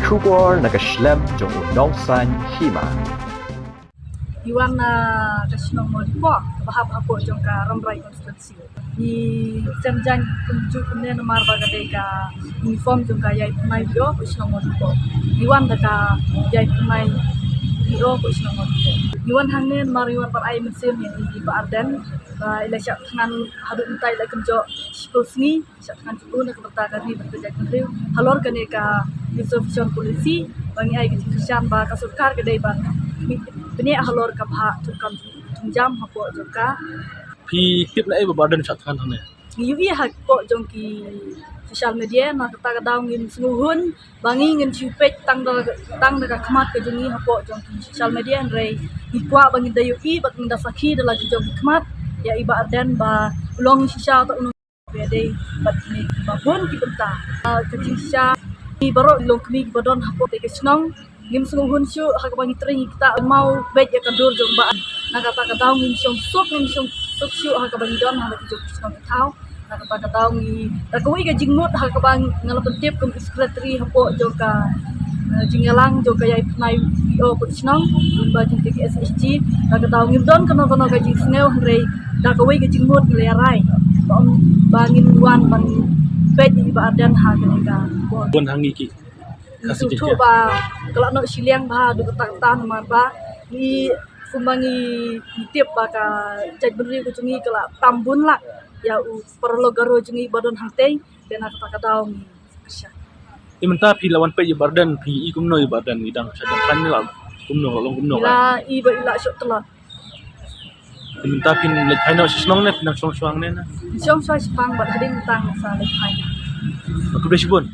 Shubor nakaslem jong udongsan hima. Iwan na kasinong mo di po, bahap po jong ka Rambray konstitusi. Ni senjan kunju kunne na marba gade ka uniform jong ka yai pumai bio kasinong mo di po. Iwan da ka yai pumai bio kasinong mo di po. Iwan hangnen mariwan par ai mesim yang di ba Arden. Ila syak tangan hadu entai la kenjo sipul sini syak tangan cukup nak berta kami berkerja kembali halor kene ka instruction polisi bangi ai kesian ba kasukar kedai bang bini halor ka bha tukam tunjam hapo joka Pi tip na ibu badan sat kan hane. yui hak po jongki sosial media na kata daw ngin snuhun bangi ngin chupek tang da khmat ke jungi hapo jongki sosial media rei ikwa bangi da yui bak minda sakhi da lagi jongki khmat ya iba Arden ba ulong sisa atau ulong bede bat ni babon ki benta kecing sisa ni baro ulong kami badon hapo te kesnong ngim sunghun syu hak bangi tri kita mau bet ya kadur jong ba na kata daw ngim song sok syu hak bangi don hak jong kesnong tau na kata daw ngi ta kuwi ka jingnut hak bang ngalapun tip kum secretary hapo jong ka jingalang jong kaya pnai o kesnong ba jong ke SSG hak daw ngim don kono ka jing sneu rei da kawai ke jingmut ngelerai bangin wan bang bet di ba Arden ha ka Bon hangi ki. Kasih itu jejak. ba kalau nak siliang ba du tan mar ba ni kumbangi tip ba ka cek beri ku cungi kala tambun lah ya perlu garo cungi badon hante dan kata daw ni kesya Imenta pi lawan pe badan pi i kumno badan idang sadang kan ni lah kumno long kumno ila kan. iba ila syok telat Imenta pin lek haino sisnong ne pinang suang-suang ne na. syong sai spang ba hading tang sa lepai Aku dah sibun.